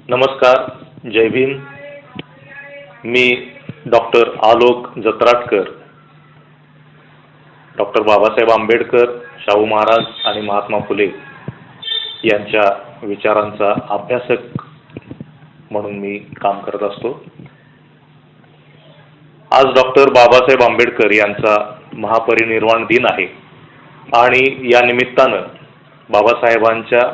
नमस्कार, जय भीम. मी doctor Alok जत्राटकर. Doctor Babasaheb Ambedkar, Shahu Maharaj आणि महात्मा फुले यांच्या विचारांचा अभ्यासक म्हणून मी काम करत असतो. आज डॉक्टर बाबासाहेब आंबेडकर यांचा महापरिनिर्वाण दिन आहे आणि या निमित्तानं बाबासाहेबांच्या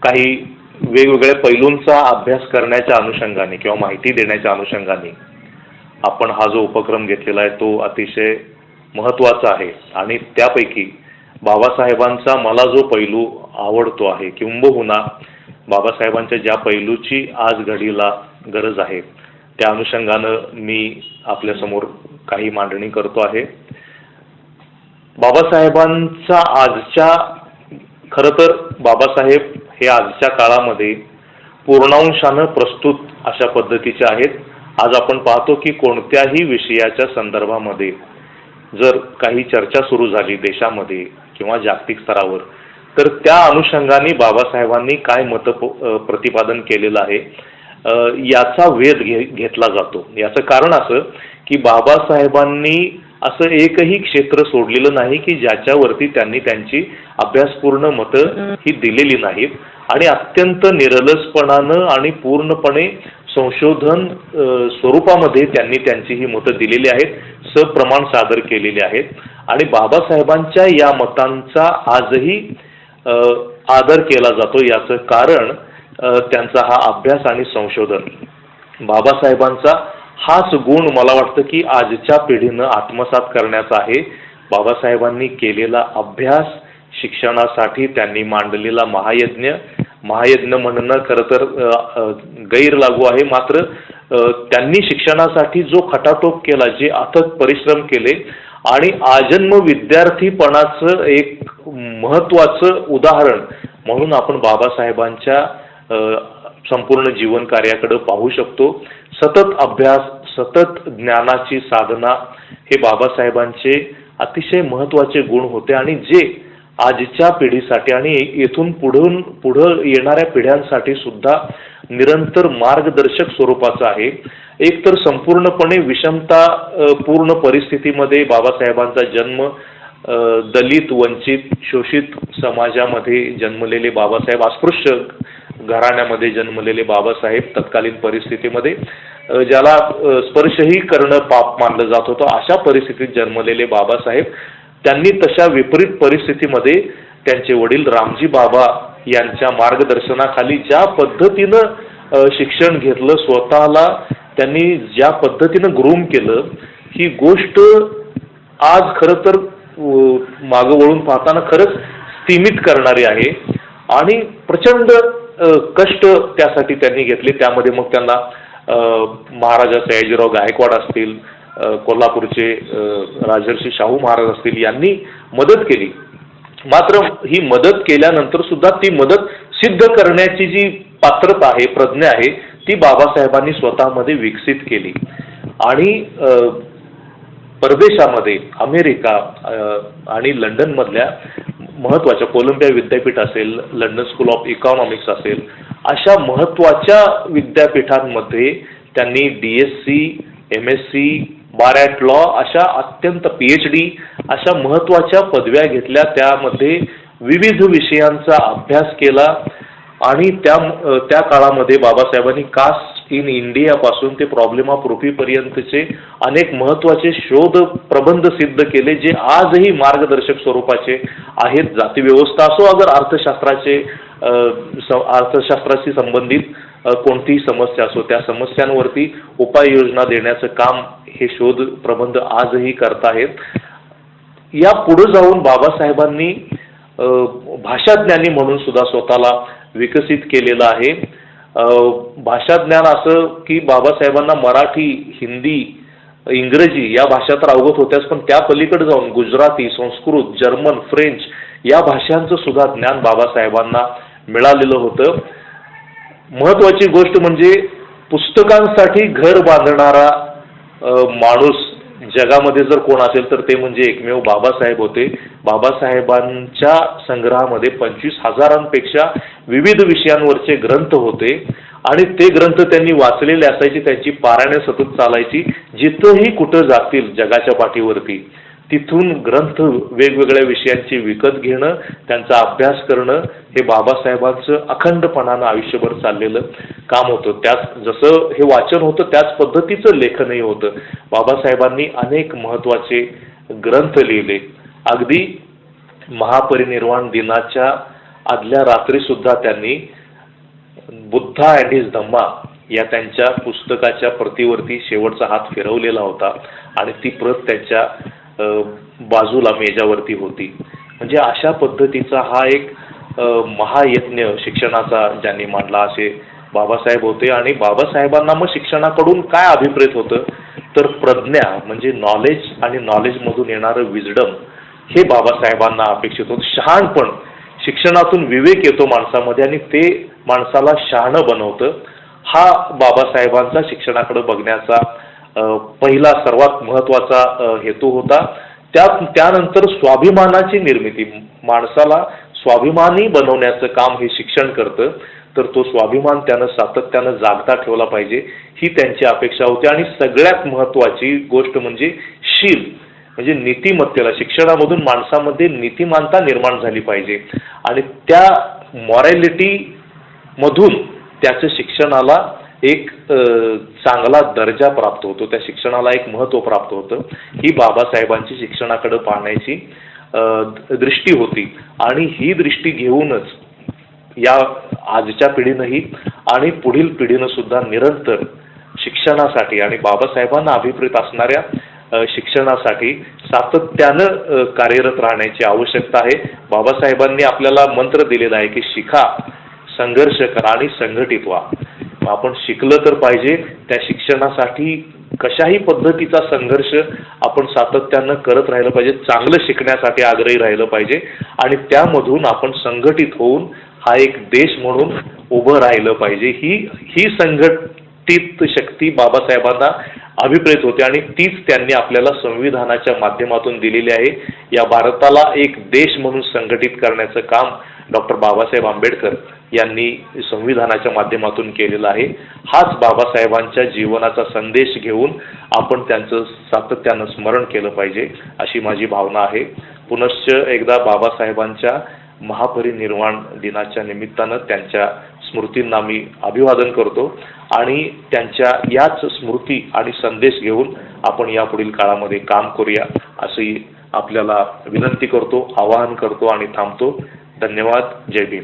काही वेगवेगळ्या पैलूंचा अभ्यास करण्याच्या अनुषंगाने किंवा माहिती देण्याच्या अनुषंगाने आपण हा जो उपक्रम घेतलेला आहे तो अतिशय महत्त्वाचा आहे. आणि त्यापैकी बाबासाहेबांचा मला जो पैलू आवडतो आहे, किंबहुना बाबासाहेबांच्या ज्या पैलूची आज घडीला गरज आहे, त्या अनुषंगानं मी आपल्यासमोर काही मांडणी करतो आहे. बाबासाहेबांचा आजच्या, खरं तर बाबासाहेब हे आजच्या काळामध्ये पूर्णांशानं प्रस्तुत अशा पद्धतीचे आहेत. आज आपण पाहतो की कोणत्याही विषयाच्या संदर्भामध्ये जर काही चर्चा सुरू झाली देशामध्ये किंवा जागतिक स्तरावर, तर त्या अनुषंगाने बाबासाहेबांनी काय मत प्रतिपादन केलेलं आहे याचा वेध घेतला जातो. याचं कारण असं की बाबासाहेबांनी असं एकही क्षेत्र सोडलेलं नाही की ज्याच्यावरती त्यांनी त्यांची अभ्यासपूर्ण मतं ही दिलेली नाहीत आणि अत्यंत निरलसपणानं आणि पूर्णपणे संशोधन स्वरूपामध्ये त्यांनी त्यांची ही मतं दिलेली आहेत, सप्रमाण सादर केलेली आहेत. आणि बाबासाहेबांच्या या मतांचा आजही आदर केला जातो. याचं कारण त्यांचा हा अभ्यास आणि संशोधन. बाबासाहेबांचा हाच गुण मला वाटतं की आजच्या पिढीनं आत्मसात करण्याचा आहे. बाबासाहेबांनी केलेला अभ्यास, शिक्षणासाठी त्यांनी मांडलेला महायज्ञ म्हणणं खरं तर गैर लागू आहे, मात्र त्यांनी शिक्षणासाठी जो खटाटोप केला, जे अथक परिश्रम केले आणि आजन्म विद्यार्थीपणाचं एक महत्त्वाचं उदाहरण म्हणून आपण बाबासाहेबांच्या संपूर्ण जीवन कार्याकडे पाहू शकतो. सतत अभ्यास, सतत ज्ञानाची साधना हे बाबासाहेबांचे अतिशय महत्त्वाचे गुण होते आणि जे आजच्या पिढीसाठी आणि येथून पुढं येणाऱ्या पिढ्यांसाठी सुद्धा निरंतर मार्गदर्शक स्वरूपाचं आहे. एक तर संपूर्णपणे विषमता पूर्ण परिस्थितीमध्ये बाबासाहेबांचा जन्म, दलित, वंचित, शोषित समाजामध्ये जन्मलेले बाबासाहेब, अस्पृश्य घराण्यामध्ये जन्मलेले बाबासाहेब, तत्कालीन परिस्थितीमध्ये ज्याला स्पर्शही करणं पाप मानलं जात होतं, अशा परिस्थितीत जन्मलेले बाबासाहेब, त्यांनी तशा विपरीत परिस्थितीमध्ये त्यांचे वडील रामजी बाबा यांच्या मार्गदर्शनाखाली ज्या पद्धतीनं शिक्षण घेतलं, स्वतःला त्यांनी ज्या पद्धतीनं ग्रूम केलं, ही गोष्ट आज खरं तर मागं वळून पाहताना खरंच स्तिमित करणारी आहे. आणि प्रचंड कष्ट त्यासाठी त्यांनी घेतले. त्यामध्ये मग त्यांना महाराजा सयाजीराव गायकवाड असतील, कोल्हापूरचे राजर्षी शाहू महाराज असतील, यांनी मदत केली. मात्र ही मदत केल्यानंतर सुद्धा ती मदत सिद्ध करण्याची जी पात्रता आहे, प्रज्ञा आहे, ती बाबासाहेबांनी स्वतःमध्ये विकसित केली. आणि परदेशामध्ये अमेरिका आणि लंडनमधल्या महत्त्वाच्या, कोलंबिया विद्यापीठ असेल, लंडन स्कूल ऑफ इकॉनॉमिक्स असेल, अशा महत्त्वाच्या विद्यापीठांमध्ये त्यांनी DSc, MSc, bar at law अशा अत्यंत PhD अशा महत्त्वाच्या पदव्या घेतल्या. त्यामध्ये विविध विषयांचा अभ्यास केला आणि त्या काळामध्ये बाबासाहेबांनी कास्ट इन इंडियापासून ते प्रॉब्लेम ऑफ पृथ्वीपर्यंतचे अनेक महत्त्वाचे शोध प्रबंध सिद्ध केले, जे आजही मार्गदर्शक स्वरूपाचे आहेत. जातीव्यवस्था असो, अगर अर्थशास्त्राशी संबंधित कोणतीही समस्या असो, त्या समस्यांवरती उपाययोजना देण्याचं काम हे शोध प्रबंध आजही करताहेत. या पुढे जाऊन बाबासाहेबांनी भाषाज्ञानी म्हणून सुद्धा स्वतःला विकसित केलेलं आहे. भाषाज्ञान असं की बाबासाहेबांना मराठी, हिंदी, इंग्रजी या भाषा तर अवगत होत्याच, पण त्या पलीकडे जाऊन गुजराती, संस्कृत, जर्मन, फ्रेंच या भाषांचं सुद्धा ज्ञान बाबासाहेबांना मिळालेलं होतं. महत्त्वाची गोष्ट म्हणजे पुस्तकांसाठी घर बांधणारा माणूस जगामध्ये जर कोण असेल तर ते म्हणजे एकमेव बाबासाहेब होते. बाबासाहेबांच्या संग्रहामध्ये 25,000पेक्षा विविध विषयांवरचे ग्रंथ होते आणि ते ग्रंथ त्यांनी वाचलेले असायचे. त्यांची पारायणे सतत चालायची. जिथंही कुठं जातील जगाच्या पाठीवरती तिथून ग्रंथ वेगवेगळ्या विषयांची विकत घेणं, त्यांचा अभ्यास करणं हे बाबासाहेबांचं अखंडपणानं आयुष्यभर चाललेलं काम होतं. त्याच जसं हे वाचन होतं त्याच पद्धतीचं लेखनही होतं. बाबासाहेबांनी अनेक महत्त्वाचे ग्रंथ लिहिले. अगदी महापरिनिर्वाण दिनाच्या आदल्या रात्री सुद्धा त्यांनी बुद्धा अँड हिज धम्मा या त्यांच्या पुस्तकाच्या प्रतीवरती शेवटचा हात फिरवलेला होता आणि ती प्रत त्यांच्या बाजूला मेजावरती होती. म्हणजे अशा पद्धतीचा हा एक महायज्ञ शिक्षणाचा ज्यांनी मांडला असे बाबासाहेब होते. आणि बाबासाहेबांना मग शिक्षणाकडून काय अभिप्रेत होतं तर प्रज्ञा म्हणजे नॉलेज आणि नॉलेजमधून येणारं विजडम हे बाबासाहेबांना अपेक्षित होतं. शहाणपण, शिक्षणातून विवेक येतो माणसामध्ये आणि ते माणसाला शहाणं बनवतं. हा बाबासाहेबांचा शिक्षणाकडे बघण्याचा पहिला सर्वात महत्त्वाचा हेतू होता. त्यानंतर स्वाभिमानाची निर्मिती, माणसाला स्वाभिमानी बनवण्याचं काम हे शिक्षण करतं. तर तो स्वाभिमान त्यानं सातत्यानं जागता ठेवला पाहिजे ही त्यांची अपेक्षा होती. आणि सगळ्यात महत्त्वाची गोष्ट म्हणजे शील म्हणजे नीतिमत्तेला, शिक्षणामधून माणसामध्ये नीतिमानता निर्माण झाली पाहिजे आणि त्या मॉरॅलिटी मधून त्याचं शिक्षणाला एक चांगला दर्जा प्राप्त होतो, त्या शिक्षणाला एक महत्त्व प्राप्त होतं. ही बाबासाहेबांची शिक्षणाकडे पाहण्याची दृष्टी होती आणि ही दृष्टी घेऊनच या आजच्या पिढीनंही आणि पुढील पिढीनं सुद्धा निरंतर शिक्षणासाठी आणि बाबासाहेबांना अभिप्रेत असणाऱ्या शिक्षणासाठी सातत्यानं कार्यरत राहण्याची आवश्यकता आहे. बाबासाहेबांनी आपल्याला मंत्र दिलेला आहे की शिका, संघर्ष करा आणि संघटित व्हा. आपण शिकलं तर पाहिजे. त्या शिक्षणासाठी कशाही पद्धतीचा संघर्ष आपण सातत्यानं करत राहिलं पाहिजे. चांगलं शिकण्यासाठी आग्रही राहिलं पाहिजे आणि त्यामधून आपण संघटित होऊन हा एक देश म्हणून उभं राहिलं पाहिजे. ही संघटित शक्ती बाबासाहेबांना अभिप्रेत होते आणि तीच त्यांनी आपल्याला संविधानाच्या माध्यमातून दिलेली आहे. या भारताला एक देश म्हणून संघटित करण्याचं काम डॉक्टर बाबासाहेब आंबेडकर यांनी संविधानाच्या माध्यमातून केलेलं आहे. हाच बाबासाहेबांच्या जीवनाचा संदेश घेऊन आपण त्यांचं सातत्यानं स्मरण केलं पाहिजे अशी माझी भावना आहे. पुनश्च एकदा बाबासाहेबांच्या महापरिनिर्वाण दिनाच्या निमित्तानं त्यांच्या स्मृतींना मी अभिवादन करतो आणि त्यांच्या याच स्मृती आणि संदेश घेऊन आपण यापुढील काळामध्ये काम करूया अशी आपल्याला विनंती करतो, आवाहन करतो आणि थांबतो. धन्यवाद. जय भीम.